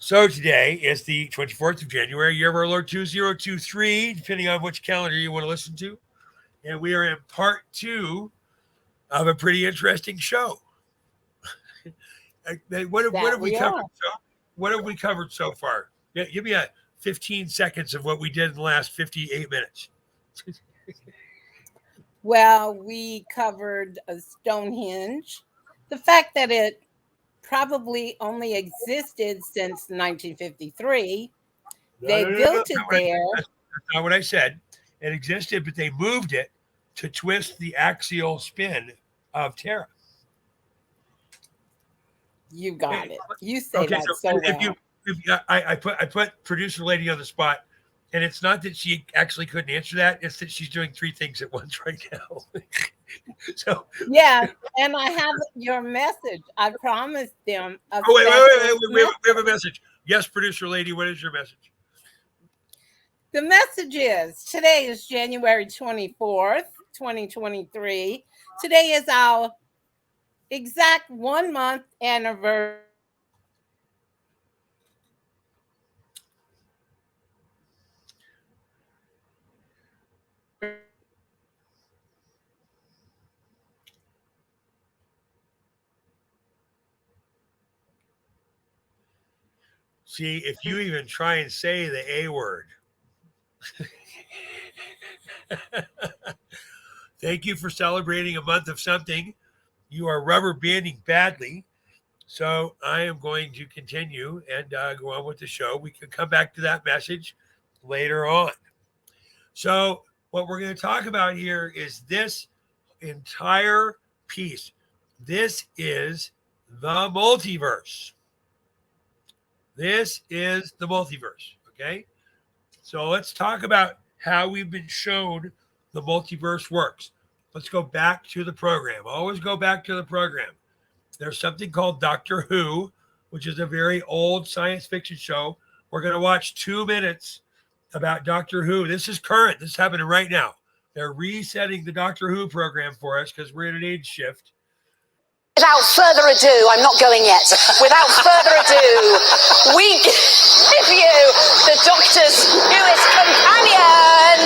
So today is the 24th of January, year of our Lord 2023, depending on which calendar you want to listen to. And we are in part two of a pretty interesting show. What have we covered? What have we covered so far? Yeah, give me a 15 seconds of what we did in the last 58 minutes. Well, we covered Stonehenge, the fact that it probably only existed since 1953. They built it there. That's not what I said. It existed, but they moved it to twist the axial spin of Terra. You got it. You say that so well. I put producer lady on the spot, and it's not that she actually couldn't answer that; it's that she's doing three things at once right now. So yeah, and I have your message. I promised them. Wait! We have a message. Yes, producer lady, what is your message? The message is today is January 24th, 2023. Today is our exact 1 month anniversary. See, if you even try and say the A word. Thank you for celebrating a month of something. You are rubber banding badly. So I am going to continue and go on with the show. We can come back to that message later on. So what we're going to talk about here is this entire piece. This is the multiverse. This is the multiverse. Okay. So let's talk about how we've been shown the multiverse works. Let's go back to the program. Always go back to the program. There's something called Doctor Who, which is a very old science fiction show. We're going to watch 2 minutes about Doctor Who. This is current. This is happening right now. They're resetting the Doctor Who program for us because we're in an age shift. Without further ado, I'm not going yet. Without further ado, we give you the Doctor's newest companion.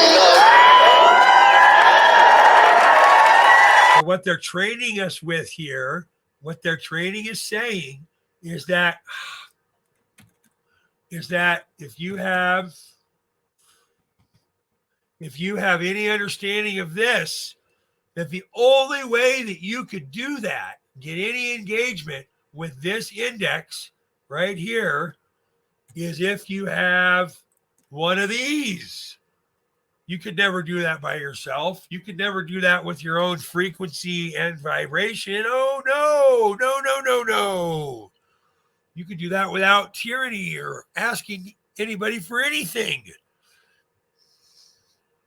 So what they're training us with here, what their training is saying is that if you have any understanding of this, that the only way that you could do that, get any engagement with this index right here, is if you have one of these. You could never do that by yourself. You could never do that with your own frequency and vibration. Oh, no. You could do that without tyranny or asking anybody for anything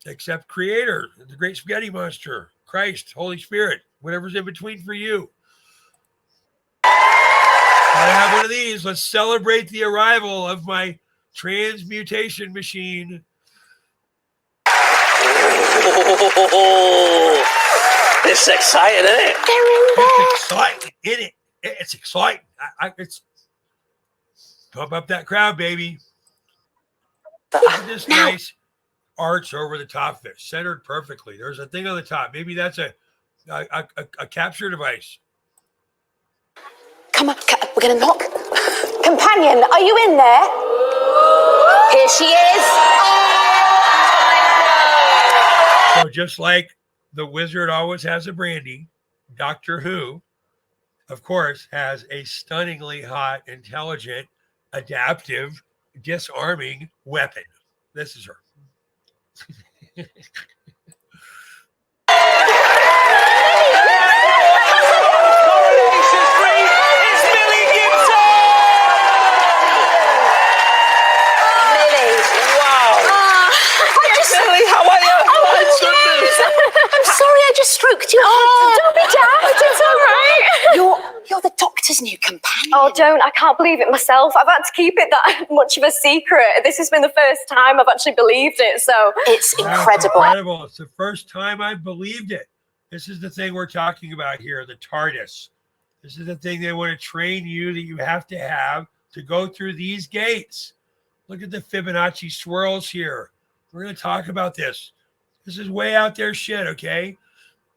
except Creator, the Great Spaghetti Monster, Christ, Holy Spirit, whatever's in between for you. I have one of these. Let's celebrate the arrival of my transmutation machine. Oh, it's exciting, isn't it? It's exciting, isn't it? It's exciting. It's pump up that crowd, baby. Look at this nice arch over the top of it, centered perfectly. There's a thing on the top. Maybe that's a capture device. Come on, we're going to knock. Companion, are you in there? Here she is. So just like the wizard always has a brandy, Doctor Who, of course, has a stunningly hot, intelligent, adaptive, disarming weapon. This is her. I just stroked you. Don't be daft. It's all right. You're the Doctor's new companion. Oh, don't. I can't believe it myself. I've had to keep it that much of a secret. This has been the first time I've actually believed it, so... It's incredible. It's incredible. It's the first time I believed it. This is the thing we're talking about here, the TARDIS. This is the thing they want to train you that you have to have to go through these gates. Look at the Fibonacci swirls here. We're going to talk about this. This is way out there shit, okay?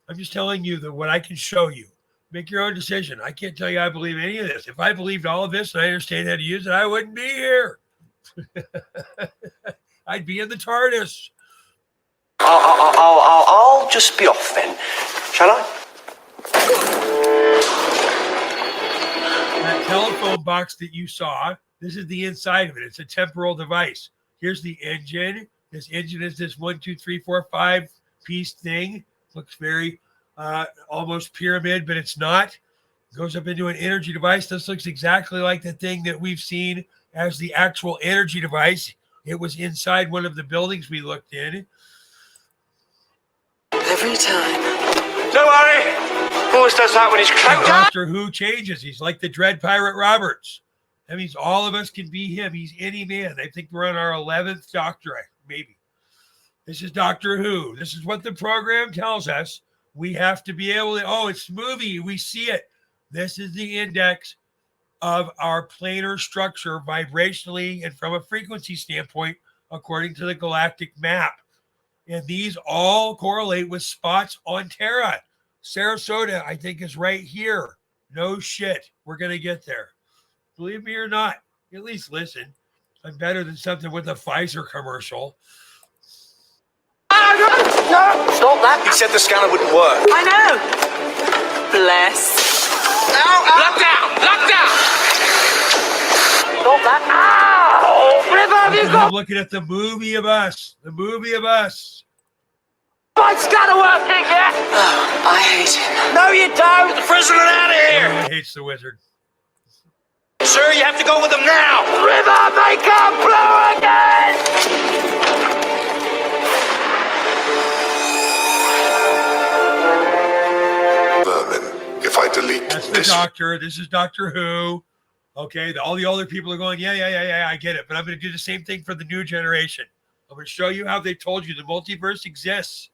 I'm just telling you that what I can show you. Make your own decision. I can't tell you I believe any of this. If I believed all of this and I understand how to use it, I wouldn't be here. I'd be in the TARDIS. I'll just be off then, shall I? That telephone box that you saw, this is the inside of it. It's a temporal device. Here's the engine. This engine is this 1, 2, 3, 4, 5 piece thing. Looks very almost pyramid, but it's not. Goes up into an energy device. This looks exactly like the thing that we've seen as the actual energy device. It was inside one of the buildings we looked in. Every time. Don't worry. Always does that when he's cracked. Doctor Who changes. He's like the Dread Pirate Roberts. That means all of us can be him. He's any man. I think we're on our 11th Doctor, maybe. This is Doctor Who. This is what the program tells us. We have to be able to, oh, it's movie. We see it. This is the index of our planar structure vibrationally and from a frequency standpoint, according to the galactic map. And these all correlate with spots on Terra. Sarasota, I think, is right here. No shit. We're going to get there. Believe me or not, at least listen. I'm better than something with a Pfizer commercial. No, stop that. He said the scanner wouldn't work. I know. Bless. Lock down! Lock down! Stop that. Ow! River, have you got... I'm looking at the movie of us. The movie of us. My scanner working yet? Oh, I hate him. No, you don't. Get the prisoner out of here. Everyone hates the wizard. Sir, you have to go with them now. River, make up blue again! If I delete That's the this. Doctor. This is Doctor Who. Okay, all the older people are going, yeah, I get it. But I'm going to do the same thing for the new generation. I'm going to show you how they told you the multiverse exists.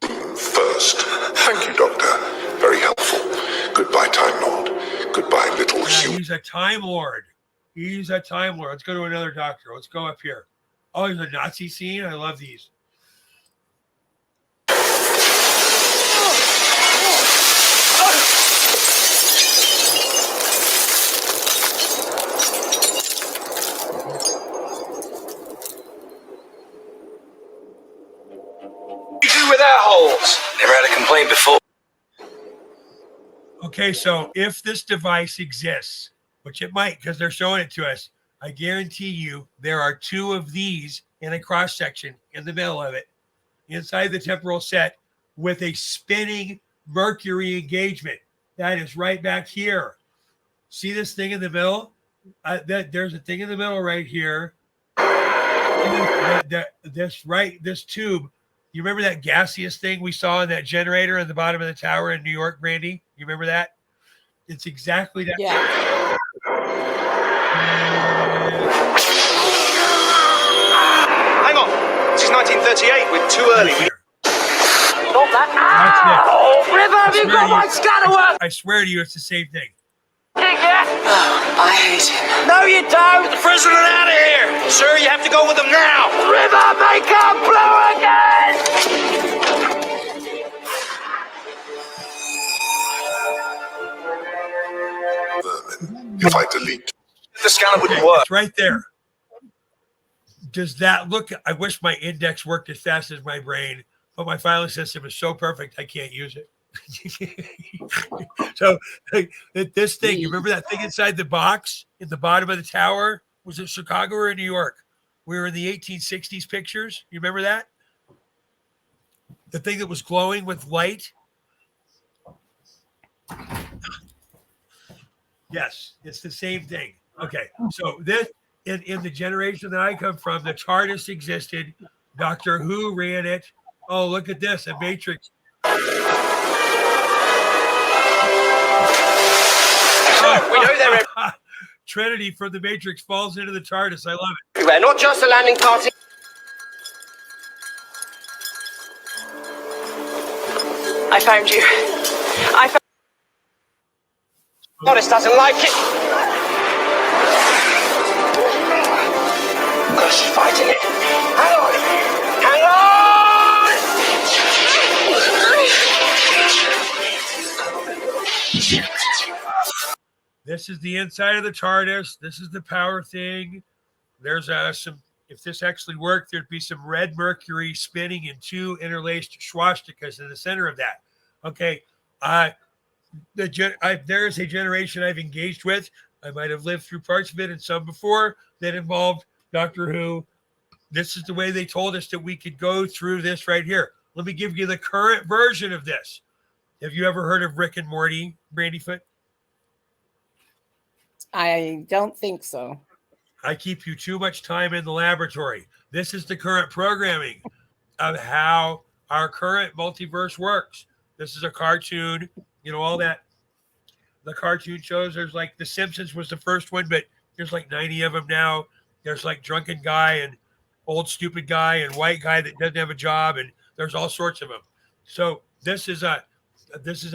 First, thank you, Doctor. Very helpful. Goodbye, Time Lord. Goodbye, little human. He's a Time Lord. He's a Time Lord. Let's go to another Doctor. Let's go up here. Oh, there's a Nazi scene. I love these. With our holes. Never had a complaint before. Okay, so if this device exists, which it might because they're showing it to us, I guarantee you there are 2 of these in a cross section in the middle of it, inside the temporal set, with a spinning Mercury engagement. That is right back here. See this thing in the middle? There's a thing in the middle right here. This tube. You remember that gaseous thing we saw in that generator at the bottom of the tower in New York, Brandy? You remember that? It's exactly that. Yeah. Hang on. This is 1938. We're too early. Stop that. That's it. River, have you got my scanner work? I swear to you, it's the same thing. Oh, I hate him. No, you don't. Get the prisoner out of here. Sir, you have to go with them now. River, make up blue again. If I delete. The scanner wouldn't work. It's right there. Does that look? I wish my index worked as fast as my brain, but my filing system is so perfect I can't use it. So this thing, you remember that thing inside the box in the bottom of the tower? Was it Chicago or New York? We were in the 1860s pictures. You remember that? The thing that was glowing with light? Yes, it's the same thing. Okay, so this in the generation that I come from, the TARDIS existed. Doctor Who ran it. Oh, look at this, a Matrix. We know they're Trinity from the Matrix falls into the TARDIS. I love it. everywhere, not just the landing party. I found you. I found. Notice doesn't like it. fighting it. Hang on. Hang on! This is the inside of the TARDIS. This is the power thing. There's some, if this actually worked, there'd be some red mercury spinning in two interlaced swastikas in the center of that. Okay. There is a generation I've engaged with. I might have lived through parts of it and some before that involved Doctor Who. This is the way they told us that we could go through this right here. Let me give you the current version of this. Have you ever heard of Rick and Morty, Brandyfoot? I don't think so. I keep you too much time in the laboratory. This is the current programming of how our current multiverse works. This is a cartoon, all that. The cartoon shows, there's like The Simpsons was the first one, but there's like 90 of them now. There's like drunken guy and old stupid guy and white guy that doesn't have a job, and there's all sorts of them. So this is a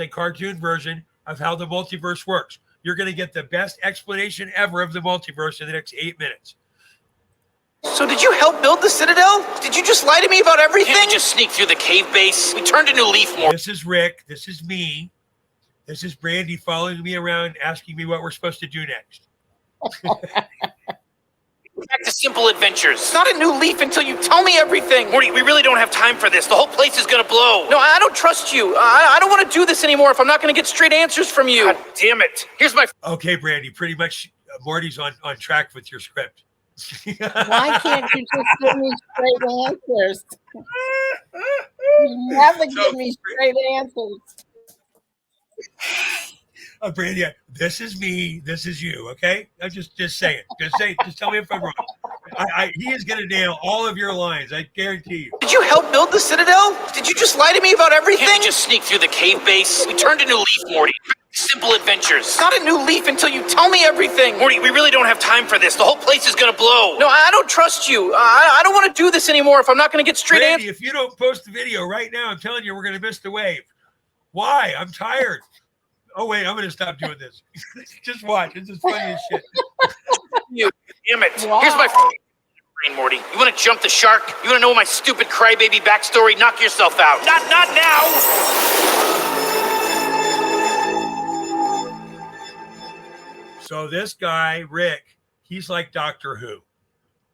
cartoon version of how the multiverse works. You're going to get the best explanation ever of the multiverse in the next 8 minutes. So did you help build the Citadel? Did you just lie to me about everything? Did you just sneak through the cave base? We turned a new leaf more. This is Rick. This is me. This is Brandy following me around, asking me what we're supposed to do next. Back to simple adventures. It's not a new leaf until you tell me everything. Morty, we really don't have time for this. The whole place is gonna blow. No, I don't trust you. I don't want to do this anymore if I'm not going to get straight answers from you. God damn it. Here's my... Okay, Brandy, pretty much Morty's on track with your script. Why can't you just give me straight answers? You never give me straight answers. Brandy, this is me. This is you. Okay, I'm just saying. Just tell me if I'm wrong. He is going to nail all of your lines. I guarantee you. Did you help build the Citadel? Did you just lie to me about everything? Can't you just sneak through the cave base? We turned a new leaf, Morty. Simple adventures. It's not a new leaf until you tell me everything. Morty, we really don't have time for this. The whole place is gonna blow. No, I don't trust you. I don't want to do this anymore if I'm not going to get straight Brandy, answers. if you don't post the video right now, I'm telling you, we're going to miss the wave. Why? I'm tired. Oh, wait, I'm going to stop doing this. Just watch. It's as funny as shit. You damn it. Wow. Here's my brain, Morty. You want to jump the shark? You want to know my stupid crybaby backstory? Knock yourself out. Not now. So this guy, Rick, he's like Doctor Who.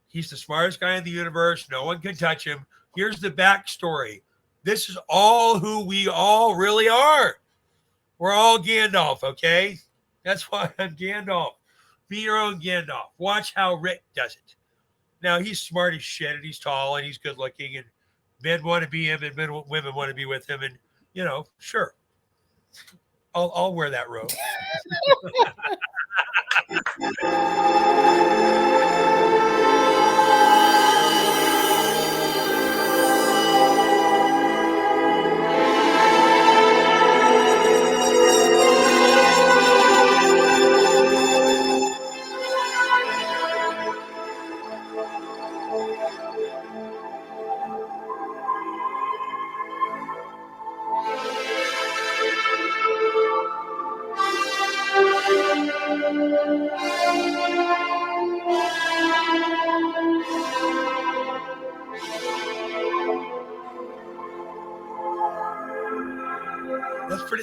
He's the smartest guy in the universe. No one can touch him. Here's the backstory. This is all who we all really are. We're all Gandalf, okay? That's why I'm Gandalf. Be your own Gandalf. Watch how Rick does it. Now, he's smart as shit, and he's tall, and he's good looking, and men want to be him, and women want to be with him, and, sure. I'll wear that robe.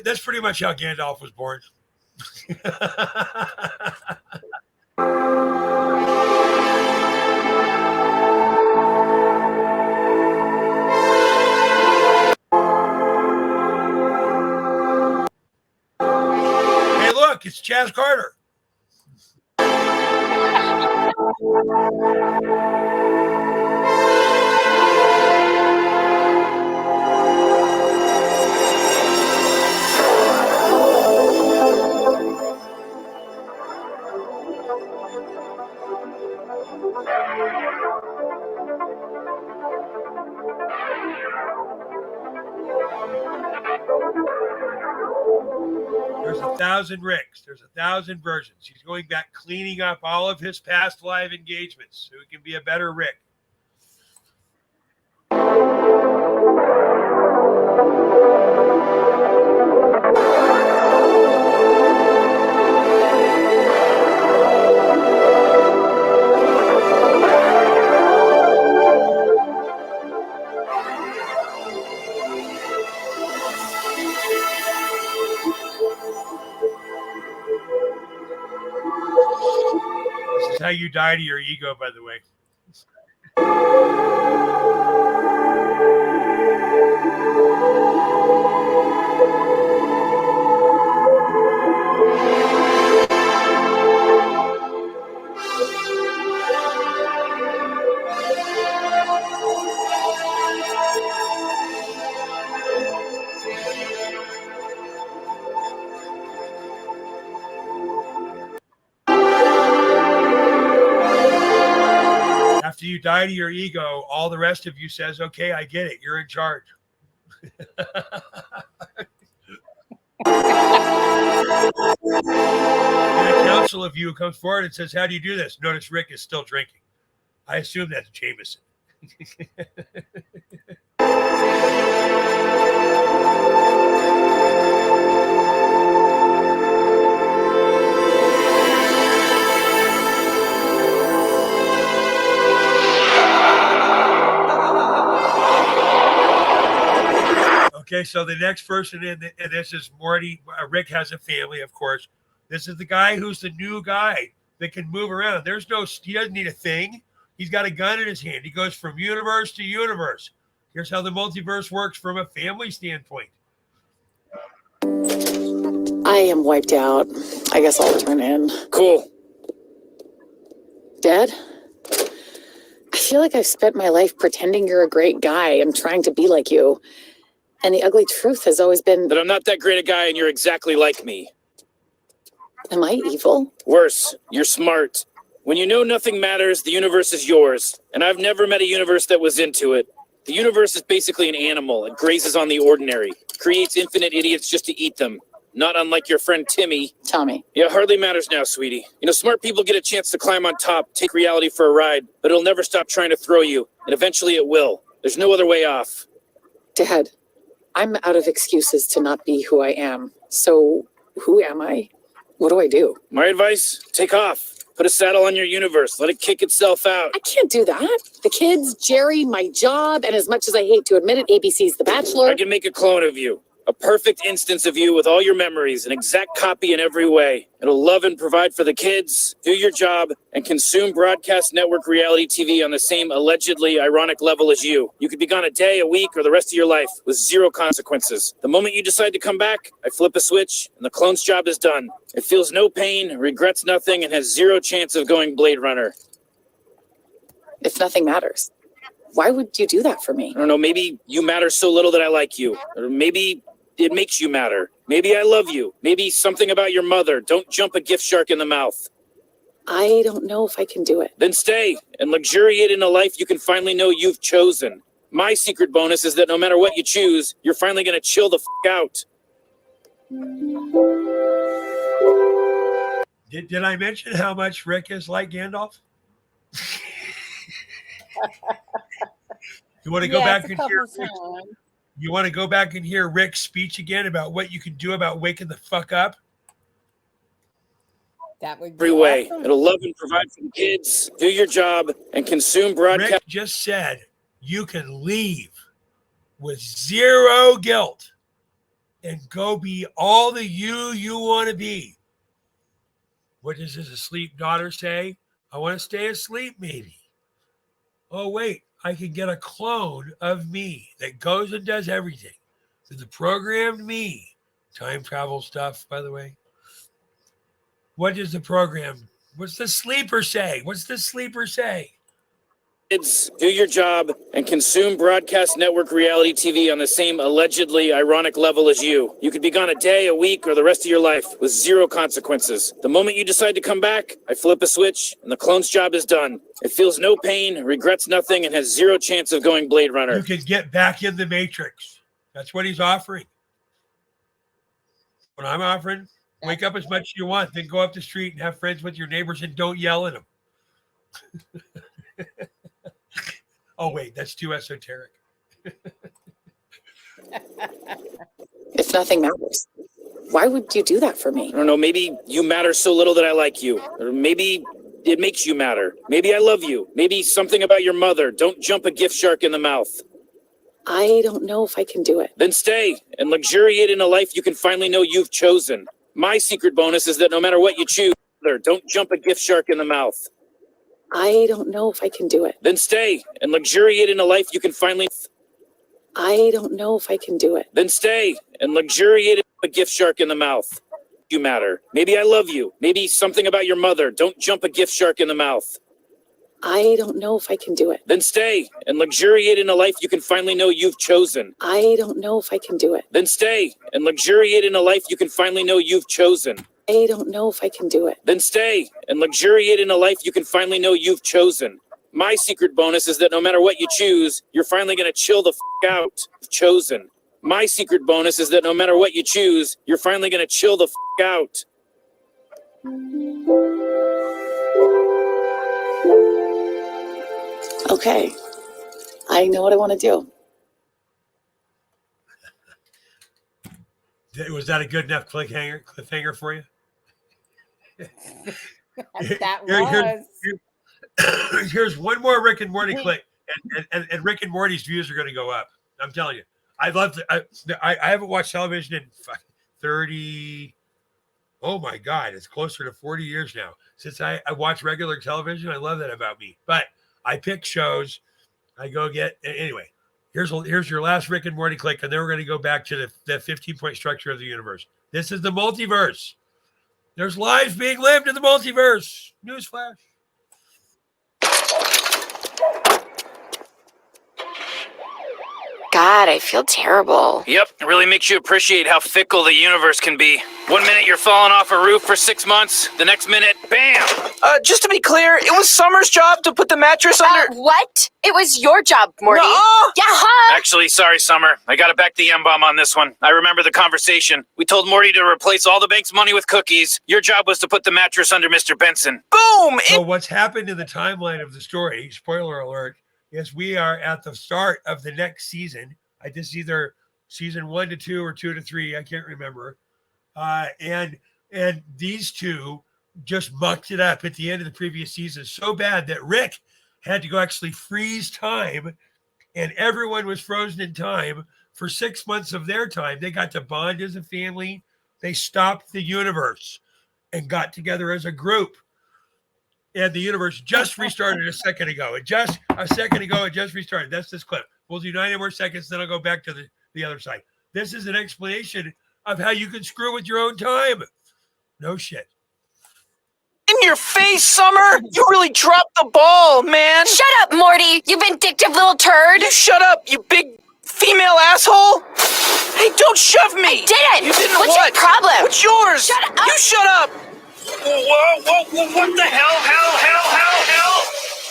That's pretty much how Gandalf was born. Hey, look, it's Chaz Carter. There's 1,000 Ricks. There's 1,000 versions. He's going back, cleaning up all of his past live engagements so he can be a better Rick. That's how you die to your ego, by the way. After you die to your ego, all the rest of you says, okay, I get it. You're in charge. And a council of you comes forward and says, how do you do this? Notice Rick is still drinking. I assume that's Jameson. Okay, so the next person in, and this is Morty. Rick has a family, of course. This is the guy who's the new guy that can move around. He doesn't need a thing. He's got a gun in his hand. He goes from universe to universe. Here's how the multiverse works from a family standpoint. I am wiped out. I guess I'll return in. Cool. Dad? I feel like I've spent my life pretending you're a great guy and trying to be like you. And the ugly truth has always been That I'm not that great a guy and you're exactly like me. Am I evil? Worse, you're smart. When you know nothing matters, the universe is yours. And I've never met a universe that was into it. The universe is basically an animal. It grazes on the ordinary. Creates infinite idiots just to eat them. Not unlike your friend Timmy. Tommy. Yeah, it hardly matters now, sweetie. You know, smart people get a chance to climb on top, take reality for a ride, but it'll never stop trying to throw you. And eventually it will. There's no other way off. Dad, I'm out of excuses to not be who I am. So who am I? What do I do? My advice, take off. Put a saddle on your universe. Let it kick itself out. I can't do that. The kids, Jerry, my job, and as much as I hate to admit it, ABC's The Bachelor. I can make a clone of you. A perfect instance of you with all your memories, an exact copy in every way. It'll love and provide for the kids, do your job, and consume broadcast network reality TV on the same allegedly ironic level as you. You could be gone a day, a week, or the rest of your life with zero consequences. The moment you decide to come back, I flip a switch, and the clone's job is done. It feels no pain, regrets nothing, and has zero chance of going Blade Runner. If nothing matters, why would you do that for me? I don't know, maybe you matter so little that I like you. Or maybe it makes you matter. Maybe I love you. Maybe something about your mother. Don't jump a gift shark in the mouth. I don't know if I can do it. Then stay and luxuriate in a life you can finally know you've chosen. My secret bonus is that no matter what you choose, you're finally going to chill the out. Did I mention how much Rick is like Gandalf? You want to go back and hear Rick? You want to go back and hear Rick's speech again about what you can do about waking the fuck up? That would be Every way. awesome. It'll love and provide for the kids, do your job, and consume broadcast. Rick just said you can leave with zero guilt and go be all the you want to be. What does his asleep daughter say? I want to stay asleep, maybe. Oh, wait. I can get a clone of me that goes and does everything. So the programmed me, time travel stuff, by the way. What does the program, what's the sleeper say? What's the sleeper say? Kids, do your job, and consume broadcast network reality TV on the same allegedly ironic level as you. You could be gone a day, a week, or the rest of your life with zero consequences. The moment you decide to come back, I flip a switch, and the clone's job is done. It feels no pain, regrets nothing, and has zero chance of going Blade Runner. You can get back in the Matrix. That's what he's offering. What I'm offering, wake up as much as you want, then go up the street and have friends with your neighbors and don't yell at them. Oh, wait, that's too esoteric. If nothing matters, why would you do that for me? I don't know, maybe you matter so little that I like you. Or maybe it makes you matter. Maybe I love you. Maybe something about your mother. Don't jump a gift shark in the mouth. I don't know if I can do it. Then stay and luxuriate in a life you can finally know you've chosen. My secret bonus is that no matter what you choose, don't jump a gift shark in the mouth. I don't know if I can do it. Then stay and luxuriate in a life you can finally... I don't know if I can do it. Then stay and luxuriate in a gift shark in the mouth. You matter. Maybe I love you. Maybe something about your mother. Don't jump a gift shark in the mouth. I don't know if I can do it. Then stay and luxuriate in a life you can finally know you've chosen. I don't know if I can do it. Then stay and luxuriate in a life you can finally know you've chosen. I don't know if I can do it. Then stay and luxuriate in a life you can finally know you've chosen. My secret bonus is that no matter what you choose, you're finally going to chill the out. Chosen. My secret bonus is that no matter what you choose, you're finally going to chill the out. Okay. I know what I want to do. Was that a good enough cliffhanger for you? That was. Here's one more Rick and Morty clip, and Rick and Morty's views are going to go up. I'm telling you. I love. I haven't watched television in 30. Oh my God, it's closer to 40 years now since I watch regular television. I love that about me. But I pick shows. I go get anyway. Here's your last Rick and Morty click, and then we're going to go back to the 15-point structure of the universe. This is the multiverse. There's lives being lived in the multiverse. Newsflash. God, I feel terrible. Yep, it really makes you appreciate how fickle the universe can be. 1 minute you're falling off a roof for 6 months, the next minute, bam! Just to be clear, it was Summer's job to put the mattress under... What? It was your job, Morty. Nuh-uh. Yeah, huh? Actually, sorry, Summer. I gotta back the M-bomb on this one. I remember the conversation. We told Morty to replace all the bank's money with cookies. Your job was to put the mattress under Mr. Benson. Boom! So what's happened in the timeline of the story, spoiler alert, is we are at the start of the next season. This is either season 1 to 2 or 2 to 3. I can't remember. And these two just mucked it up at the end of the previous season so bad that Rick had to go actually freeze time, and everyone was frozen in time for 6 months of their time. They got to bond as a family. They stopped the universe and got together as a group. And the universe just restarted a second ago. It just restarted. That's this clip. We'll do 90 more seconds, then I'll go back to the other side. This is an explanation of how you can screw with your own time. No shit. In your face, Summer! You really dropped the ball, man! Shut up, Morty! You vindictive little turd! You shut up, you big female asshole! Hey, don't shove me! I didn't! You didn't What's what? your problem? What's yours? Shut up! You shut up! Whoa, what the hell?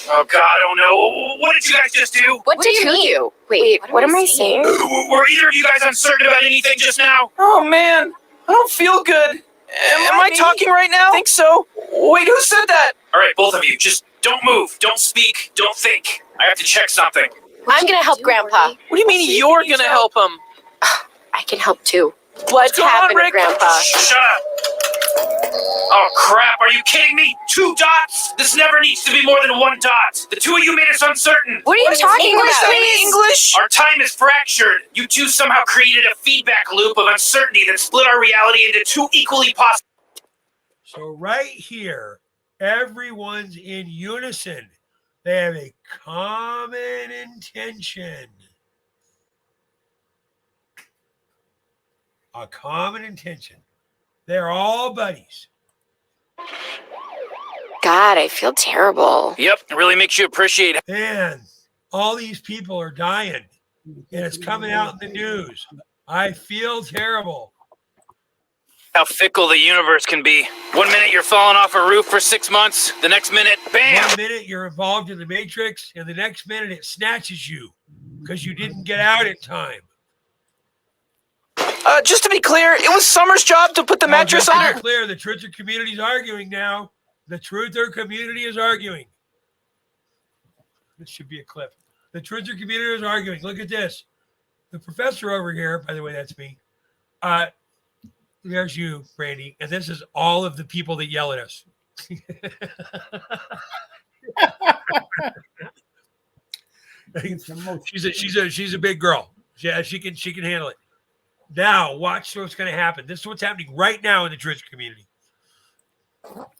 Oh, God, oh no. What did you guys just do? What did you do? Wait, what am I saying? Were either of you guys uncertain about anything just now? Oh, man. I don't feel good. Am I talking right now? I think so. Wait, who said that? All right, both of you, just don't move, don't speak, don't think. I have to check something. I'm gonna help Grandpa. What do you mean you're gonna help him? I can help too. What's going on, happened, Rick? Grandpa? Shut up. Oh, crap, are you kidding me? 2 dots? This never needs to be more than 1 dot. The two of you made us uncertain. What are you talking about? English? Our time is fractured. You two somehow created a feedback loop of uncertainty that split our reality into 2 equally possible. So right here, everyone's in unison. They have a common intention. A common intention. They're all buddies. God, I feel terrible. Yep, it really makes you appreciate it. And all these people are dying. And it's coming out in the news. I feel terrible. How fickle the universe can be. 1 minute you're falling off a roof for 6 months, the next minute, bam! 1 minute you're involved in the Matrix, and the next minute it snatches you because you didn't get out in time. Just to be clear, it was Summer's job to put the mattress just to under. be clear, the truther community is arguing now. The truther community is arguing. This should be a clip. The truther community is arguing. Look at this. The professor over here, by the way, that's me. There's you, Brandy. And this is all of the people that yell at us. She's a big girl. She can handle it. Now, watch what's going to happen. This is what's happening right now in the truther community.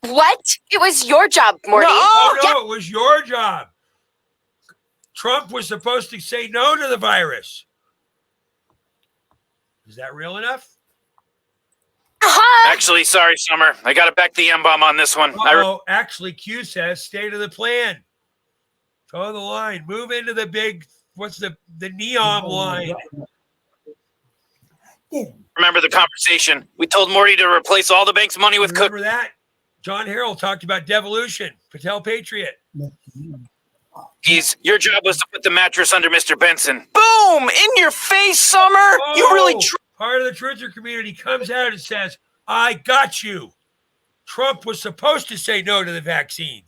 What? It was your job, Morty. Oh, no, it was your job. Trump was supposed to say no to the virus. Is that real enough? Actually, sorry, Summer. I got to back the M-bomb on this one. Actually, Q says stay to the plan. Toe the line. Move into the big, what's the neon line? Remember the conversation. We told Morty to replace all the bank's money with Remember that? John Harrell talked about devolution. Patel Patriot. cookies. Your job was to put the mattress under Mr. Benson. Boom! In your face, Summer! You really part of the truther community comes out and says, I got you. Trump was supposed to say no to the vaccine.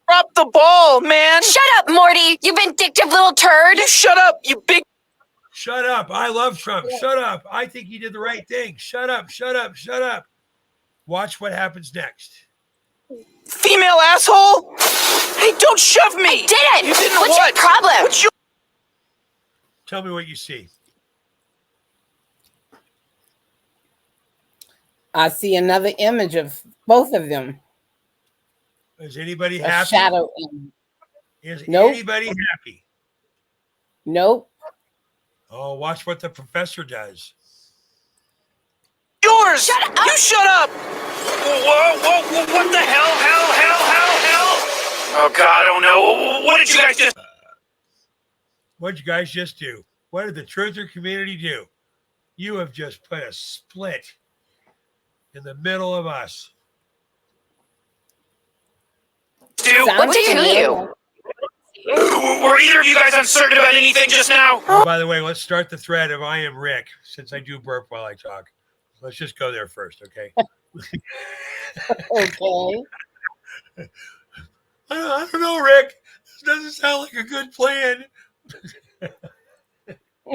drop the ball, man! Shut up, Morty, you vindictive little turd! You shut up, you big... Shut up. I love Trump. Shut up. I think he did the right thing. Shut up, shut up, shut up. Watch what happens next. Female asshole? Hey, don't shove me! I didn't! You didn't What's what? your problem? What's your... Tell me what you see. I see another image of both of them. Is anybody A happy? shadow image. Is Nope. anybody happy? Nope. Oh, watch what the professor does. Yours! Shut up! You shut up! Whoa, what the hell? Oh, God, oh no. What did you guys just... What did you guys just do? What did the truther community do? You have just put a split in the middle of us. do? What did you? Were either of you guys uncertain about anything just now? Oh, by the way, let's start the thread of I am Rick, since I do burp while I talk. Let's just go there first, okay? Okay. I don't know, Rick. This doesn't sound like a good plan.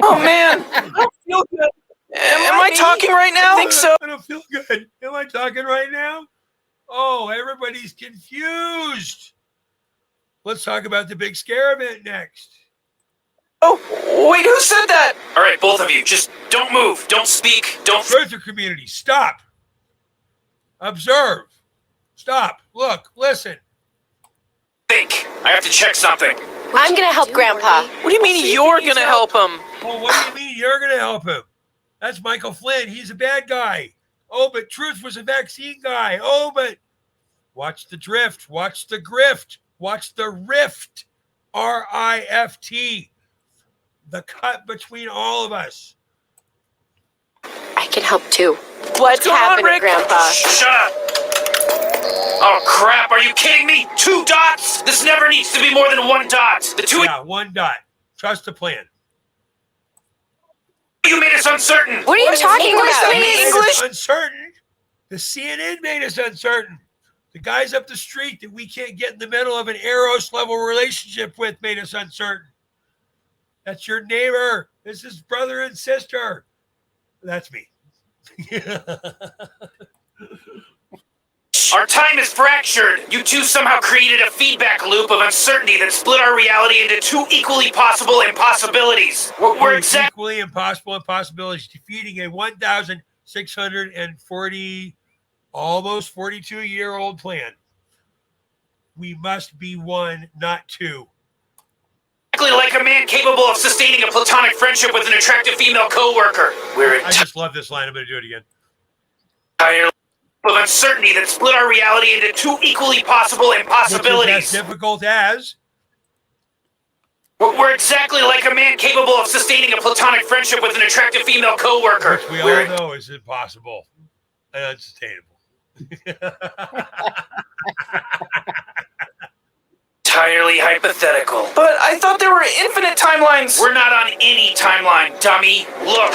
Oh, man! I don't feel good. Am I talking right now? I think so. I don't feel good. Am I talking right now? Oh, everybody's confused. Let's talk about the big scare event next. Oh, wait, who said that? All right, both of you, just don't move, don't speak, don't... Truther community, stop. Observe. Stop. Look. Listen. think. I have to check something. I'm gonna help Grandpa. What do you mean you're gonna help him? Oh, what do you mean you're going to help him? That's Michael Flynn. He's a bad guy. Oh, but Truth was a vaccine guy. Oh, but watch the drift. Watch the grift. Watch the rift. R-I-F-T. The cut between all of us. I can help too. What's What's going on, happening, Rick? Grandpa? Shut up! Oh, crap, are you kidding me? 2 dots? This never needs to be more than 1 dot. The 2... Yeah, 1 dot. Trust the plan. You made us uncertain. What are you talking about? Made us uncertain. The CNN made us uncertain. The guys up the street that we can't get in the middle of an Eros level relationship with made us uncertain. That's your neighbor. This is brother and sister. That's me. Our time is fractured. You two somehow created a feedback loop of uncertainty that split our reality into 2 equally possible impossibilities. We're equally impossible impossibilities, defeating a 1,640, almost 42-year-old plan. We must be 1, not 2. exactly like a man capable of sustaining a platonic friendship with an attractive female coworker. We're I just love this line. I'm going to do it again. entire of uncertainty that split our reality into 2 equally possible impossibilities. Which is as difficult as... We're exactly like a man capable of sustaining a platonic friendship with an attractive female coworker. Which we all know is impossible and unsustainable. Entirely hypothetical. But I thought there were infinite timelines. We're not on any timeline, dummy. Look.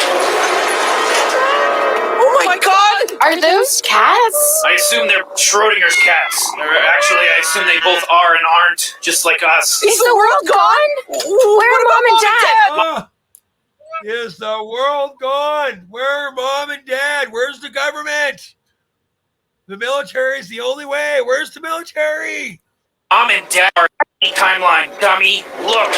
Oh my God! Are those cats? I assume they're Schrodinger's cats. Or actually, I assume they both are and aren't, just like us. Is the world gone? Where are Mom and Dad? Is the world gone? Where are Mom and Dad? Where's the government? The military is the only way. Where's the military? Mom and Dad are on any timeline, dummy. Look.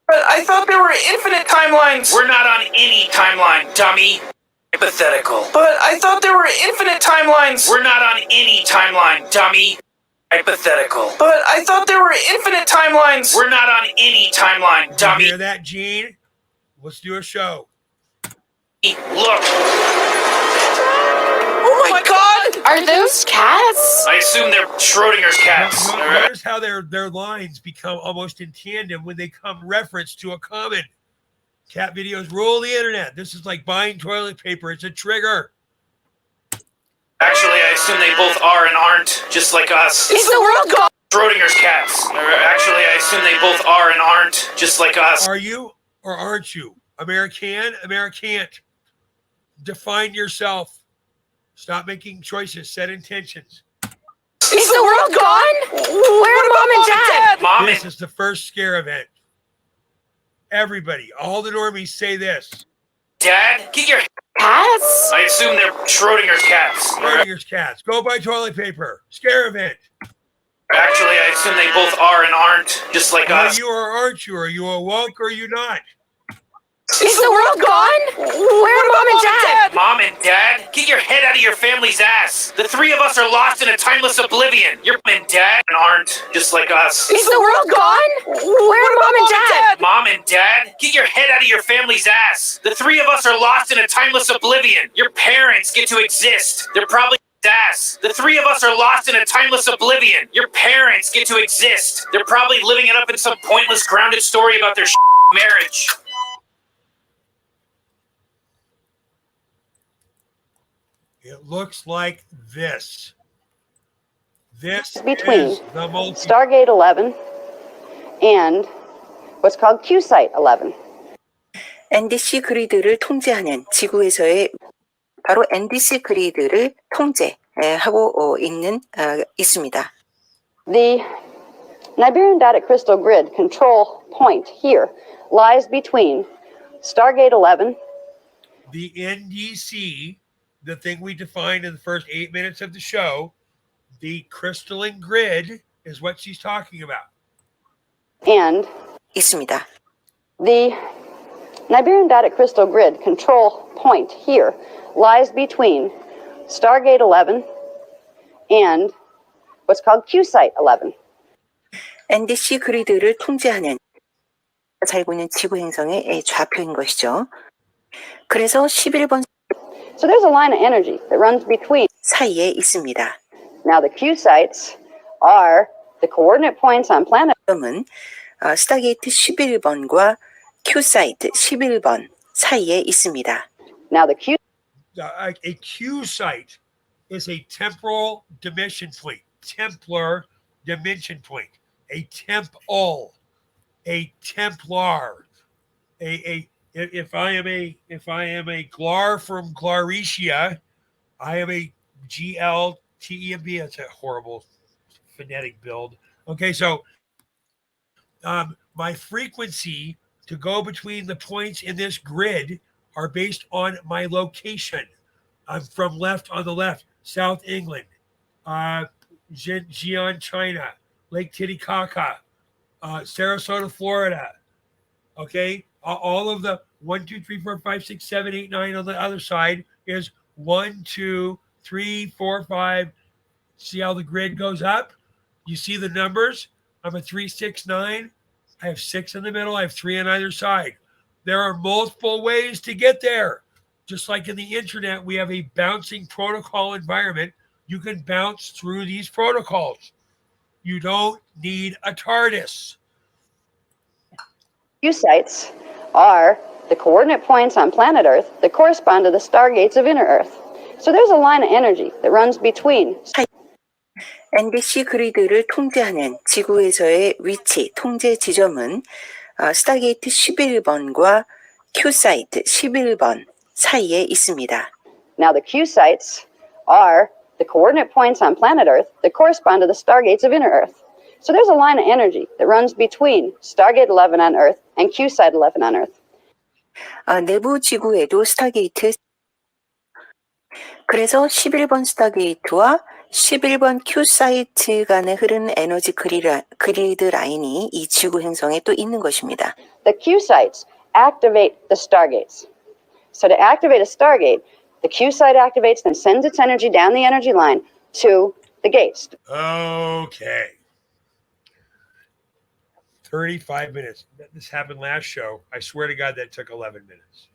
But I thought there were infinite timelines. We're not on any timeline, dummy. Hypothetical. But I thought there were infinite timelines. We're not on any timeline, dummy. Hypothetical. But I thought there were infinite timelines. We're not on any timeline, You dummy. hear that, Gene? Let's do a show. Look, Oh my god! Are those cats? I assume they're Schrodinger's cats. Notice how their lines become almost in tandem when they come reference to a common. Cat videos rule the internet. This is like buying toilet paper. It's a trigger. Actually, I assume they both are and aren't, just like us. Is the world gone? Schrodinger's cats. Actually, I assume they both are and aren't, just like us. Are you or aren't you? American? American't. Define yourself. Stop making choices. Set intentions. Is the world gone? Where are Mom and Dad? Mom This and is the first scare event. Everybody, all the normies say this. Dad, get your... Cats? I assume they're Schrodinger's cats. Schrodinger's cats. Go buy toilet paper. Scare event. Actually, I assume they both are and aren't, just like Are us. you or aren't you? Are you awoke or are you not? Is the world gone? Where are Mom and Dad? Mom and Dad, get your head out of your family's ass. The three of us are lost in a timeless oblivion. Your mom and dad aren't, just like us. Is the world gone? Where are Mom and Dad? Mom and Dad, get your head out of your family's ass. The three of us are lost in a timeless oblivion. Your parents get to exist. They're probably ass. The three of us are lost in a timeless oblivion. Your parents get to exist. They're probably living it up in some pointless grounded story about their marriage. It looks like this. This Between is the multi. Stargate 11 and what's called Q-Site 11. NDC 그리드를 통제하는 지구에서의 바로 NDC 그리드를 통제하고 있습니다. The Niberian data crystal grid control point here lies between Stargate 11. The NDC, the thing we defined in the first 8 minutes of the show, the crystalline grid is what she's talking about. And 있습니다. the Niberian data crystal grid control point here lies between Stargate 11 and what's called Q-Site 11. NDC 그리드를 통제하는 살고 있는 지구 행성의 좌표인 것이죠. 그래서 11번 So there's a line of energy that runs between. 사이에 있습니다. Now the Q-Sites are the coordinate points on planet. 점은 스타게이트 11번과 Q-사이트 11번 사이에 있습니다. Now the Q. A Q site is a temporal dimension point. Templar dimension point. A temple. A Templar. If I am a Glar from Glaritia, I am a GLTEMB. That's a horrible phonetic build. Okay, so my frequency to go between the points in this grid are based on my location. I'm from left on the left, South England, Xi'an, China, Lake Titicaca, Sarasota, Florida. Okay, all of the 1, 2, 3, 4, 5, 6, 7, 8, 9 on the other side is 1, 2, 3, 4, 5. See how the grid goes up? You see the numbers? I'm a 3, 6, 9. I have 6 in the middle. I have 3 on either side. There are multiple ways to get there. Just like in the internet, we have a bouncing protocol environment. You can bounce through these protocols. You don't need a TARDIS. Q-Sites are the coordinate points on planet Earth that correspond to the stargates of inner Earth. So there's a line of energy that runs between. NDC 그리드를 통제하는 지구에서의 위치 통제 지점은 스타게이트 11번과 Q-사이트 11번 사이에 있습니다. Now the Q-Sites are the coordinate points on planet Earth that correspond to the stargates of inner Earth. So there's a line of energy that runs between Stargate 11 on Earth and Q-Site 11 on Earth. 내부 지구에도 스타게이트 그래서 11번 스타게이트와 11번 Q-사이트 간에 흐르는 에너지 그리드 라인이 이 지구 행성에 또 있는 것입니다. The Q-Sites activate the stargates. So to activate a stargate, The Q site activates, then sends its energy down the energy line to the gates. Okay. 35 minutes. This happened last show. I swear to God, that took 11 minutes.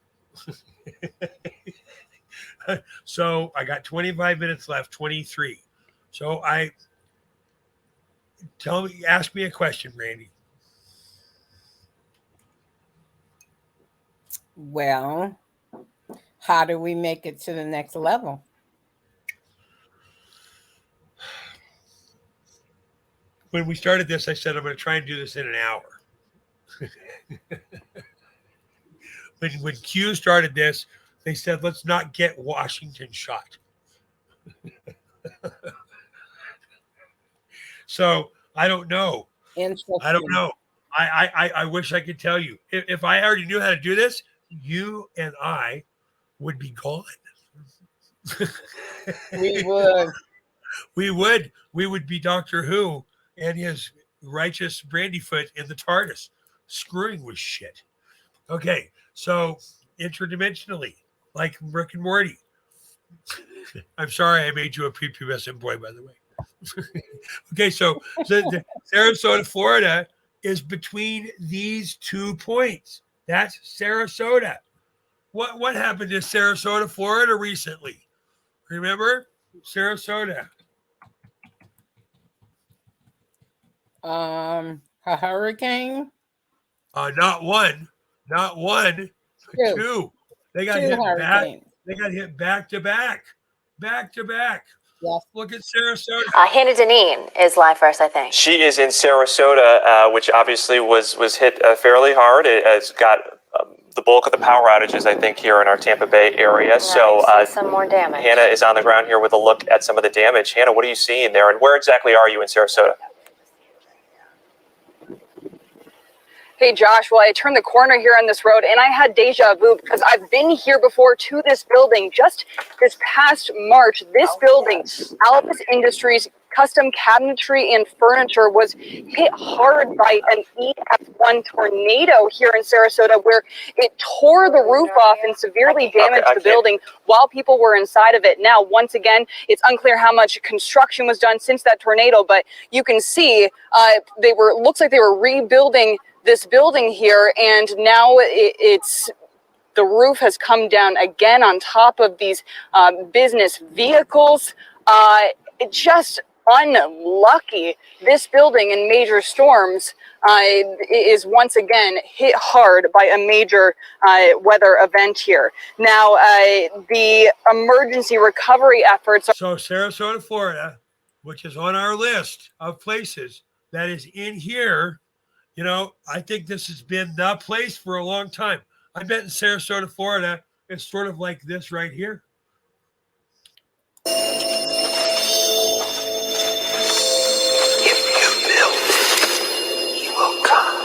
So I got 25 minutes left, 23. So ask me a question, Randy. Well, how do we make it to the next level? When we started this, I said I'm going to try and do this in an hour. When Q started this, they said, let's not get Washington shot. So I don't know. I don't know. I wish I could tell you. If I already knew how to do this, you and I would be gone. We would. We would be Doctor Who and his righteous Brandyfoot in the TARDIS, screwing with shit. Okay, so interdimensionally, like Rick and Morty. I'm sorry I made you a prepubescent boy, by the way. Okay, so the Sarasota, Florida is between these 2 points. That's Sarasota. What happened to Sarasota, Florida recently? Remember? Sarasota. A hurricane? Not one, two. They got hit back. They got hit back to back. Yes. Look at Sarasota. Hannah Deneen is live first, I think. She is in Sarasota, which obviously was hit fairly hard. It has got the bulk of the power outages, I think, here in our Tampa Bay area. Right, so some more damage. Hannah is on the ground here with a look at some of the damage. Hannah, what are you seeing there, and where exactly are you in Sarasota? Hey, Josh, well, I turned the corner here on this road and I had deja vu because I've been here before to this building just this past March. This building, Alpus Industries Custom Cabinetry and Furniture, was hit hard by an EF1 tornado here in Sarasota, where it tore the roof off and severely damaged the building while people were inside of it. Now, once again, it's unclear how much construction was done since that tornado, but you can see looks like they were rebuilding this building here, and now it's the roof has come down again on top of these business vehicles. It's just unlucky. This building in major storms is once again hit hard by a major weather event here. Now, the emergency recovery efforts. So Sarasota, Florida, which is on our list of places that is in here. You know, I think this has been the place for a long time. I bet in Sarasota, Florida, it's sort of like this right here. If you build, he will come.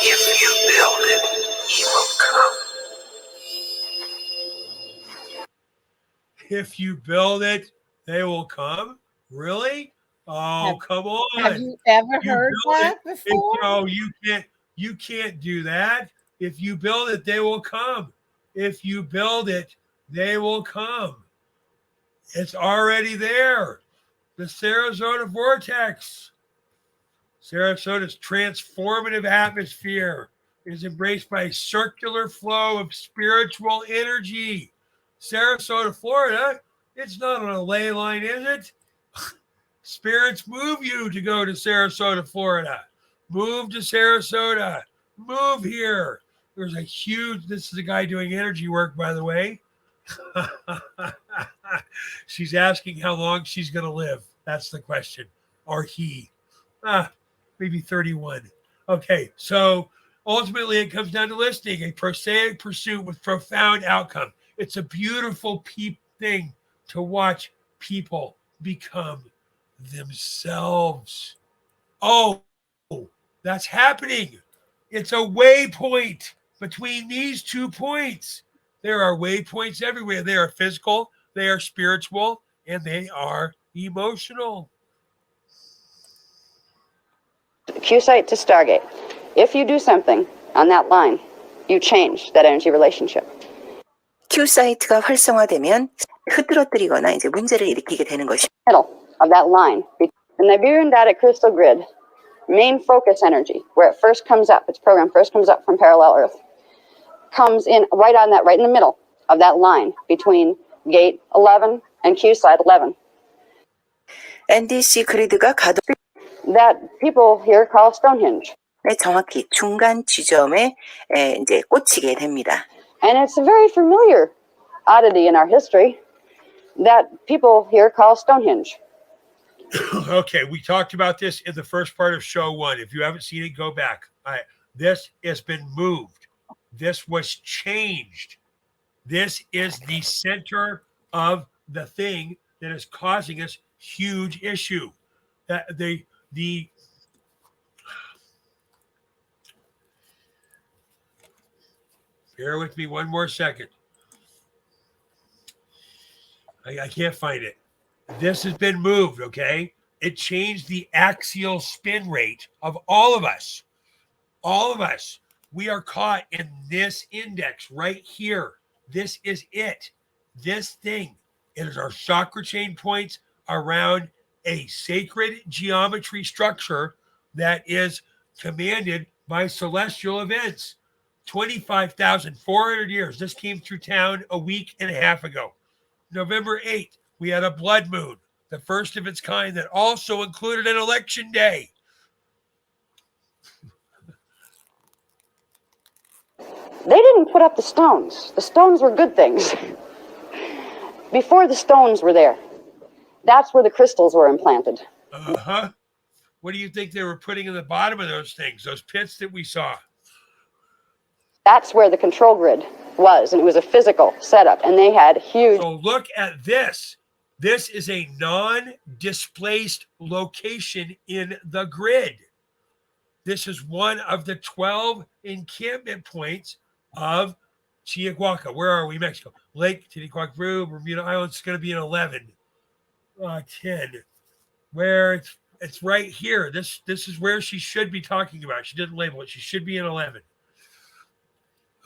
If you build it, he will come. If you build it, they will come. Really? Oh, come on. Have you ever heard that before? No, you can't do that. If you build it, they will come. If you build it, they will come. It's already there. The Sarasota vortex. Sarasota's transformative atmosphere is embraced by a circular flow of spiritual energy. Sarasota, Florida, it's not on a ley line, is it? Spirits move you to go to Sarasota, Florida. Move to Sarasota. Move here. There's a huge, this is a guy doing energy work, by the way. She's asking how long she's going to live. That's the question. Or he. Maybe 31. Okay, so ultimately it comes down to listening, a prosaic pursuit with profound outcome. It's a beautiful thing to watch people become themselves. Oh, that's happening. It's a waypoint. between these 2 points. There are waypoints everywhere. They are physical, they are spiritual, and they are emotional. Q site to Stargate. If you do something on that line, you change that energy relationship. Q 사이트가 활성화되면 흐트러뜨리거나 이제 문제를 일으키게 되는 것입니다. Middle of that line, the Nibirian data crystal grid, main focus energy, where it first comes up, its program first comes up from parallel Earth, comes in right on that, right in the middle of that line between gate 11 and Q site 11. NDC 그리드가 가동 That people here call Stonehendge. 네, 정확히 중간 지점에 이제 꽂히게 됩니다. And it's a very familiar oddity in our history that people here call Stonehendge. Okay, we talked about this in the first part of show 1. If you haven't seen it, go back. This has been moved. This was changed. This is the center of the thing that is causing us huge issue. That the bear with me one more second. I can't find it. This has been moved, okay? It changed the axial spin rate of all of us. All of us. We are caught in this index right here. This is it. This thing. It is our chakra chain points around a sacred geometry structure that is commanded by celestial events. 25,400 years. This came through town a week and a half ago. November 8th, we had a blood moon, the first of its kind that also included an election day. They didn't put up the stones. The stones were good things. Before the stones were there, that's where the crystals were implanted. Uh-huh. What do you think they were putting in the bottom of those things, those pits that we saw? That's where the control grid was, and it was a physical setup, and they had huge... So look at this. This is a non-displaced location in the grid. This is one of the 12 encampment points of Chihuahua. Where are we? Mexico. Lake Titicaca, Bermuda Island. It's going to be an 11. 10. Where it's right here. This is where she should be talking about. She didn't label it. She should be an 11.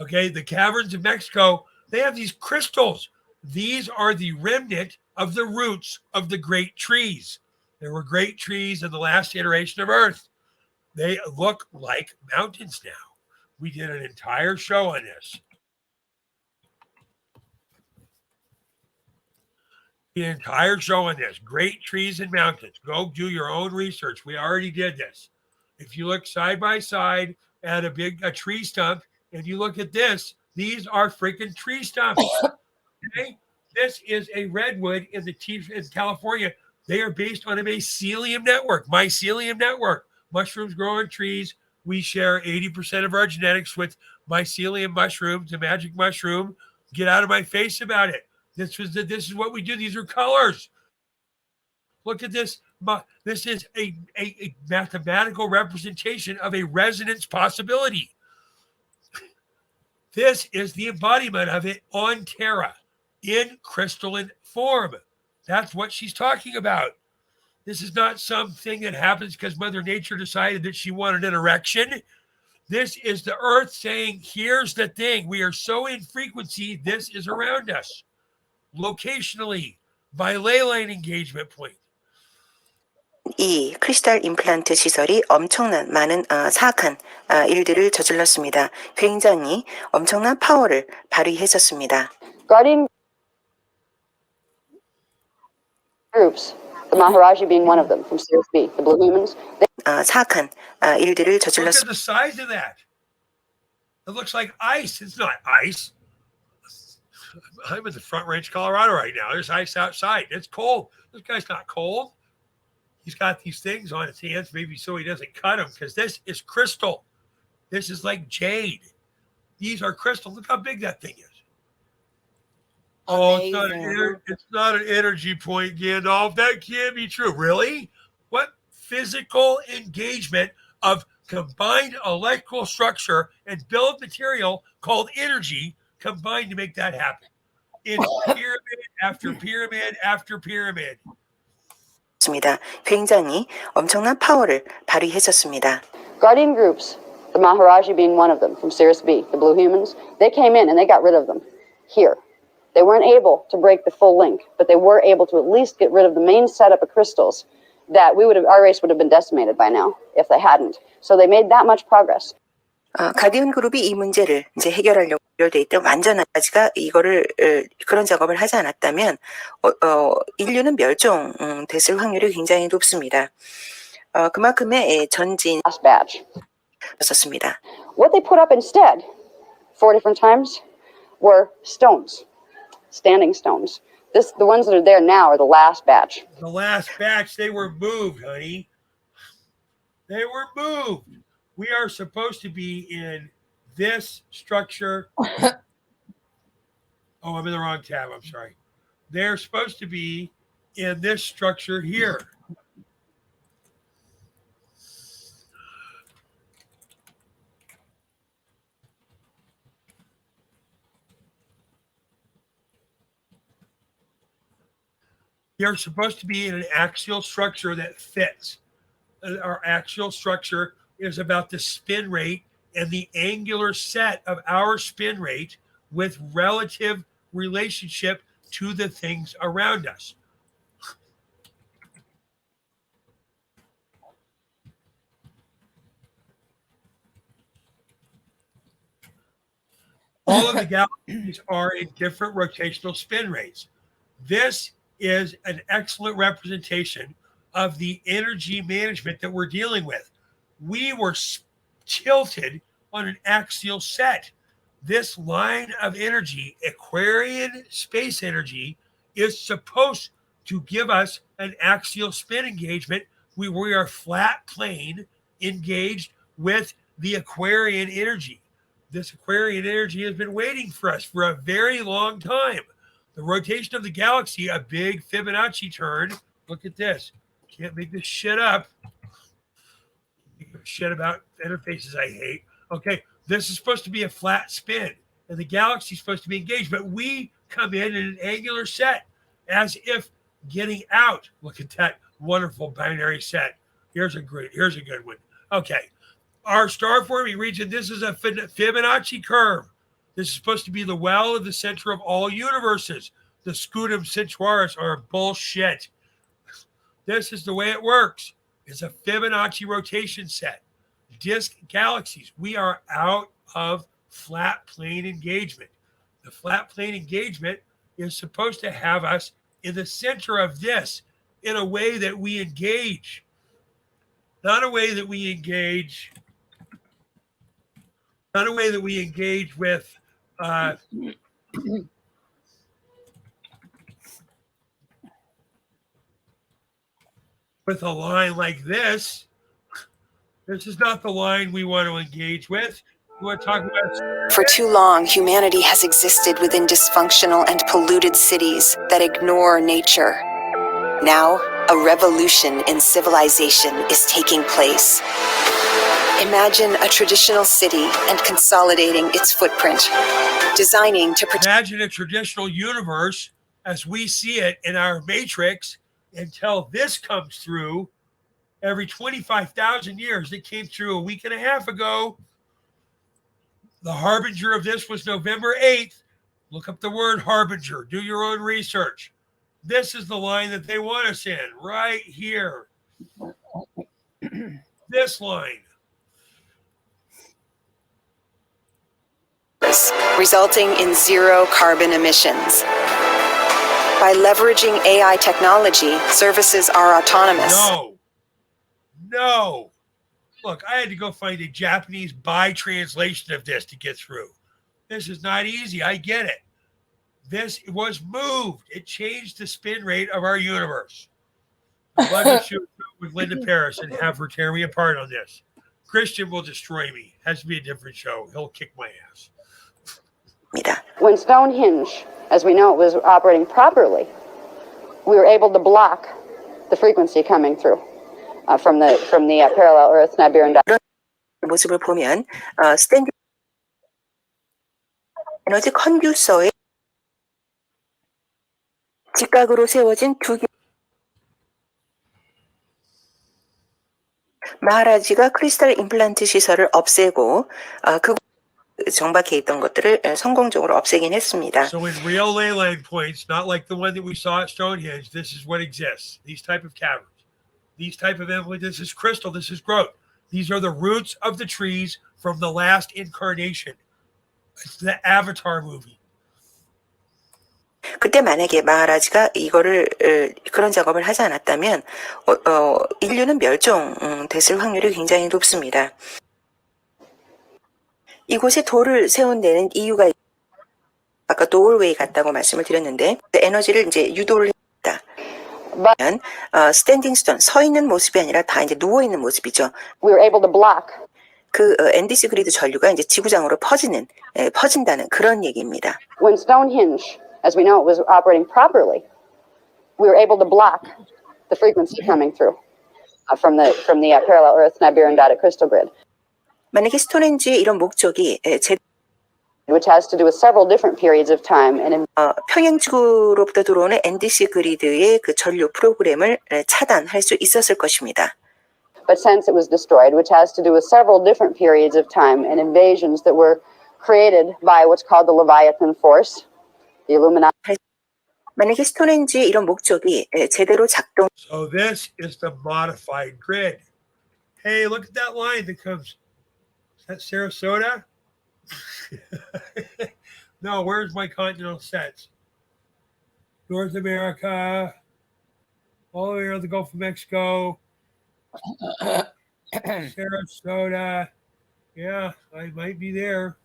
Okay, the caverns of Mexico, they have these crystals. These are the remnant of the roots of the great trees. There were great trees in the last iteration of Earth. They look like mountains now. We did an entire show on this. The entire show on this. Great trees and mountains. Go do your own research. We already did this. If you look side by side at a tree stump, and you look at this, these are freaking tree stumps. Okay? This is a redwood in California. They are based on a mycelium network. Mushrooms grow on trees. We share 80% of our genetics with mycelium mushrooms, the magic mushroom. Get out of my face about it. This is what we do. These are colors. Look at this. This is a mathematical representation of a resonance possibility. This is the embodiment of it on Terra in crystalline form. That's what she's talking about. This is not something that happens because Mother Nature decided that she wanted an erection. This is the earth saying, here's the thing. We are so in frequency, this is around us. Locationally, by ley line engagement point. 이 크리스탈 임플란트 시설이 엄청난 많은 사악한 일들을 저질렀습니다. 굉장히 엄청난 파워를 발휘했었습니다. Guardian groups, the Maharaji being one of them, from Series B, the Blue Humans. 사악한 일들을 Look 저질렀습니다. at the size of that. It looks like ice. It's not ice. I'm in the Front Range, Colorado right now. There's ice outside. It's cold. This guy's not cold. He's got these things on his hands, maybe so he doesn't cut them, because this is crystal. This is like jade. These are crystal. Look how big that thing is. Oh, it's not an energy point, Gandalf. That can't be true. Really? What physical engagement of combined electrical structure and bill of material called energy combined to make that happen. It's pyramid after pyramid after pyramid. 굉장히 엄청난 파워를 발휘했었습니다. Guardian groups, the Maharaji being one of them, from Sirius B, the blue humans, they came in and they got rid of them here. They weren't able to break the full link, but they were able to at least get rid of the main setup of crystals that our race would have been decimated by now if they hadn't. So they made that much progress. 가디언 그룹이 이 문제를 이제 해결하려고 연결돼 있던 완전하지가 이거를 그런 작업을 하지 않았다면 인류는 멸종됐을 확률이 굉장히 높습니다. 그만큼의 전진 였었습니다. What they put up instead, 4 different times, were stones, standing stones. The ones that are there now are the last batch. The last batch, they were moved, honey. They were moved. We are supposed to be in this structure. Oh, I'm in the wrong tab. I'm sorry. They're supposed to be in this structure here. You're supposed to be in an axial structure that fits. Our axial structure is about the spin rate and the angular set of our spin rate with relative relationship to the things around us. All of the galaxies are in different rotational spin rates. This is an excellent representation of the energy management that we're dealing with. We were tilted on an axial set. This line of energy, Aquarian space energy, is supposed to give us an axial spin engagement. We are flat plane engaged with the Aquarian energy. This Aquarian energy has been waiting for us for a very long time. The rotation of the galaxy, a big Fibonacci turn. Look at this. Can't make this shit up. Shit about interfaces I hate. Okay, this is supposed to be a flat spin, and the galaxy is supposed to be engaged, but we come in an angular set as if getting out. Look at that wonderful binary set. Here's a good one. Okay, our star forming region, this is a Fibonacci curve. This is supposed to be the well of the center of all universes. The Scutum Centaurus are bullshit. This is the way it works. It's a Fibonacci rotation set. Disk galaxies. We are out of flat plane engagement. The flat plane engagement is supposed to have us in the center of this in a way that we engage. Not a way that we engage. Not a way that we engage with with a line like this. This is not the line we want to engage with. We want to talk about. For too long, humanity has existed within dysfunctional and polluted cities that ignore nature. Now, a revolution in civilization is taking place. Imagine a traditional city and consolidating its footprint, designing to imagine a traditional universe as we see it in our matrix until this comes through every 25,000 years. It came through a week and a half ago. The harbinger of this was November 8th. Look up the word harbinger. Do your own research. This is the line that they want us in, right here. This line. Resulting in zero carbon emissions. By leveraging AI technology, services are autonomous. No. Look, I had to go find a Japanese bi-translation of this to get through. This is not easy. I get it. This was moved. It changed the spin rate of our universe. I'd love to shoot with Linda Paris and have her tear me apart on this. Christian will destroy me. Has to be a different show. He'll kick my ass. When Stonehendge, as we know it, was operating properly, we were able to block the frequency coming through from the parallel Earth Nibiru. 모습을 보면 스탠딩 에너지 컨듀서의 직각으로 세워진 두 개. 마하라지가 크리스탈 임플란트 시설을 없애고 그 정박해 있던 것들을 성공적으로 없애긴 했습니다. So in real ley line points, not like the one that we saw at Stonehenge, this is what exists. These type of caverns, these type of this is crystal, this is growth. These are the roots of the trees from the last incarnation. It's the Avatar movie. 그때 만약에 마하라지가 이거를 그런 작업을 하지 않았다면 인류는 멸종됐을 확률이 굉장히 높습니다. 이곳에 돌을 세운 데는 이유가 아까 도어웨이 같다고 말씀을 드렸는데 에너지를 이제 유도를 했다. 스탠딩 스톤 서 있는 모습이 아니라 다 이제 누워 있는 모습이죠. We were able to block. 그 NDC 그리드 전류가 이제 지구장으로 퍼진다는 그런 얘기입니다. When Stonehendge, as we know it was operating properly, we were able to block the frequency coming through from the parallel Earth Nibiru dotted crystal grid. 만약에 스톤헨지의 이런 목적이 which has to do with several different periods of time and 평행지구로부터 들어오는 NDC 그리드의 그 전류 프로그램을 차단할 수 있었을 것입니다. But since it was destroyed, which has to do with several different periods of time and invasions that were created by what's called the Leviathan force, the Illuminati. 만약에 스톤헨지의 이런 목적이 제대로 작동. So this is the modified grid. Hey, look at that line that comes. Is that Sarasota? No, where's my continental sets? North America, all the way around the Gulf of Mexico, Sarasota. Yeah, I might be there.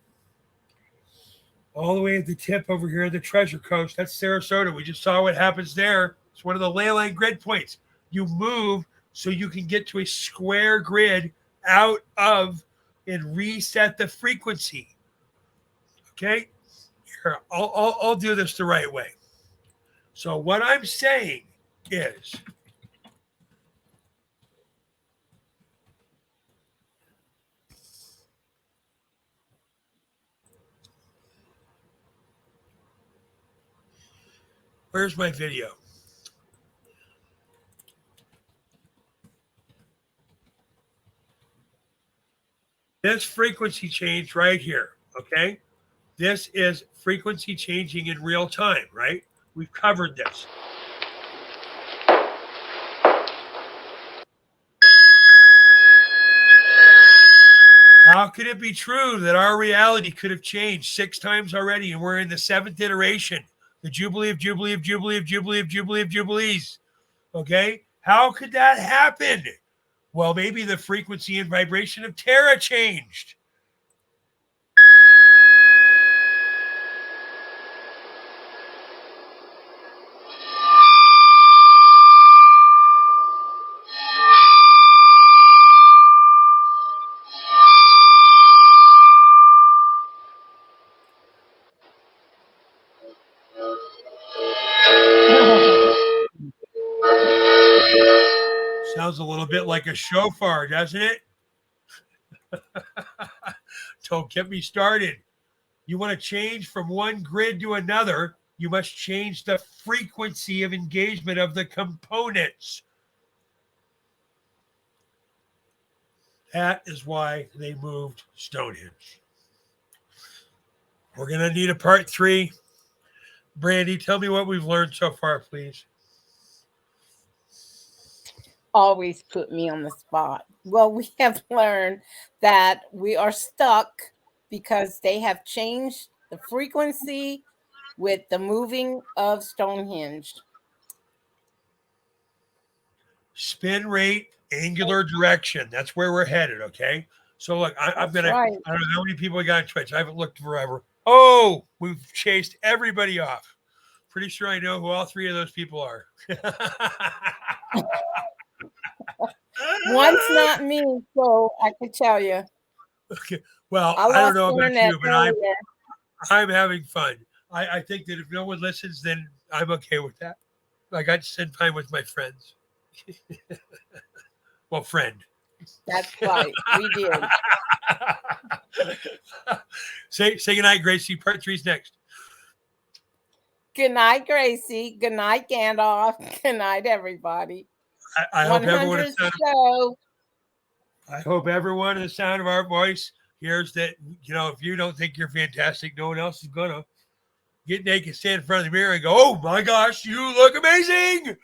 All the way at the tip over here, the Treasure Coast. That's Sarasota. We just saw what happens there. It's one of the ley line grid points. You move so you can get to a square grid out of and reset the frequency. Okay? Here, I'll do this the right way. So what I'm saying is where's my video? This frequency change right here, okay? This is frequency changing in real time, right? We've covered this. How could it be true that our reality could have changed 6 times already and we're in the 7th iteration, the Jubilee of Jubilee of Jubilee of Jubilee of Jubilee of Jubilees? Okay? How could that happen? Well, maybe the frequency and vibration of Terra changed. Sounds a little bit like a shofar, doesn't it? Don't get me started. You want to change from one grid to another, you must change the frequency of engagement of the components. That is why they moved Stonehenge. We're going to need a part 3. Brandy, tell me what we've learned so far, please. Always put me on the spot. Well, we have learned that we are stuck because they have changed the frequency with the moving of Stonehenge. Spin rate, angular direction. That's where we're headed, okay? So look, I'm going to, I don't know how many people we got on Twitch. I haven't looked forever. Oh, we've chased everybody off. Pretty sure I know who all 3 of those people are. One's not me, so I can tell you. Okay. Well, I don't know about you, but I'm having fun. I think that if no one listens, then I'm okay with that. I got to spend time with my friends. Well, friend. That's right. We did. Say goodnight, Gracie. Part 3's next. Good night, Gracie. Good night, Gandalf. Good night, everybody. I hope everyone 100th show. I hope everyone in the sound of our voice hears that, if you don't think you're fantastic, no one else is going to. Get naked, stand in front of the mirror and go, oh my gosh, you look amazing.